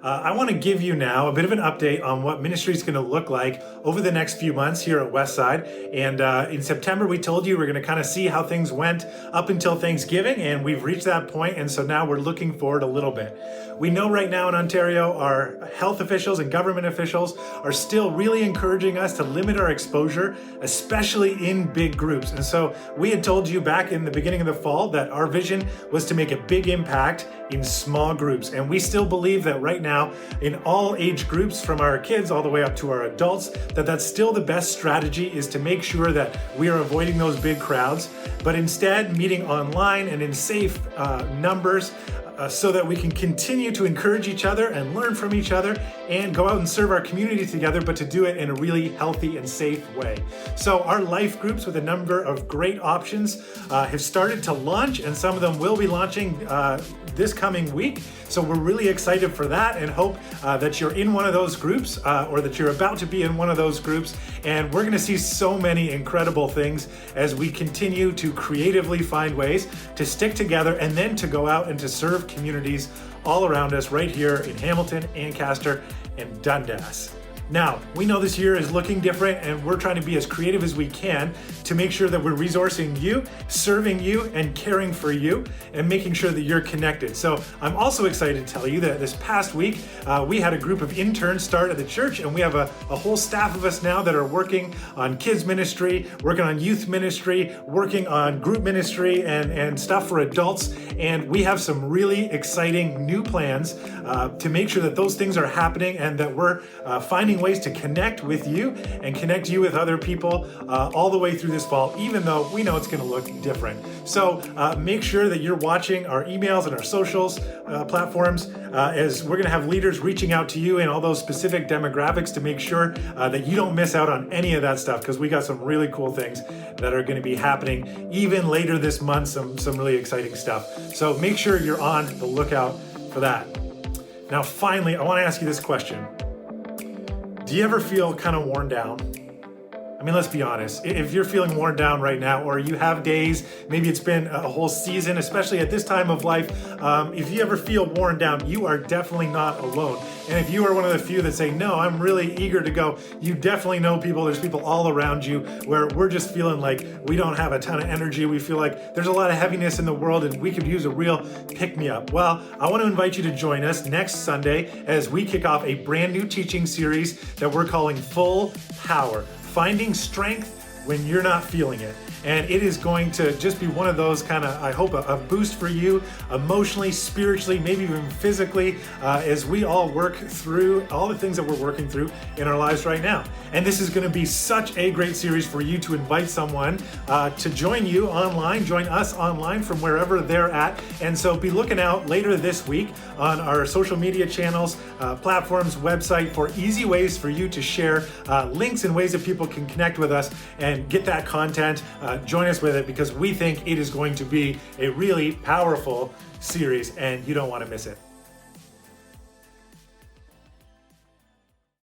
I want to give you now a bit of an update on what ministry is going to look like over the next few months here at Westside. And in September, we told you we're going to kind of see how things went up until Thanksgiving, and we've reached that point, and so now we're looking forward a little bit. We know right now in Ontario, our health officials and government officials are still really encouraging us to limit our exposure, especially in big groups. And so we had told you back in the beginning of the fall that our vision was to make a big impact in small groups. And we still believe that right now, in all age groups, from our kids all the way up to our adults, that's still the best strategy, is to make sure that we are avoiding those big crowds, but instead meeting online and in safe numbers, so that we can continue to encourage each other and learn from each other and go out and serve our community together, but to do it in a really healthy and safe way. So our life groups, with a number of great options, have started to launch, and some of them will be launching this coming week. So we're really excited for that, and hope that you're in one of those groups, or that you're about to be in one of those groups. And we're going to see so many incredible things as we continue to creatively find ways to stick together and then to go out and to serve communities all around us right here in Hamilton, Ancaster, and Dundas. Now, we know this year is looking different, and we're trying to be as creative as we can to make sure that we're resourcing you, serving you, and caring for you, and making sure that you're connected. So I'm also excited to tell you that this past week, we had a group of interns start at the church, and we have a whole staff of us now that are working on kids ministry, working on youth ministry, working on group ministry, and stuff for adults. And we have some really exciting new plans to make sure that those things are happening, and that we're finding ways to connect with you and connect you with other people all the way through this fall, even though we know it's going to look different. So make sure that you're watching our emails and our socials platforms, as we're going to have leaders reaching out to you in all those specific demographics to make sure that you don't miss out on any of that stuff, because we got some really cool things that are going to be happening even later this month, some really exciting stuff. So make sure you're on the lookout for that. Now, finally, I want to ask you this question. Do you ever feel kind of worn down? I mean, let's be honest. If you're feeling worn down right now, or you have days, maybe it's been a whole season, especially at this time of life, if you ever feel worn down, you are definitely not alone. And if you are one of the few that say, no, I'm really eager to go, you definitely know people. There's people all around you where we're just feeling like we don't have a ton of energy. We feel like there's a lot of heaviness in the world, and we could use a real pick-me-up. Well, I want to invite you to join us next Sunday as we kick off a brand new teaching series that we're calling Full Power. Finding strength when you're not feeling it. And it is going to just be one of those kind of, I hope, a boost for you emotionally, spiritually, maybe even physically, as we all work through all the things that we're working through in our lives right now. And this is going to be such a great series for you to invite someone to join you online, join us online from wherever they're at. And so be looking out later this week on our social media channels, platforms, website, for easy ways for you to share links and ways that people can connect with us and get that content. Join us with it, because we think it is going to be a really powerful series, and you don't want to miss it.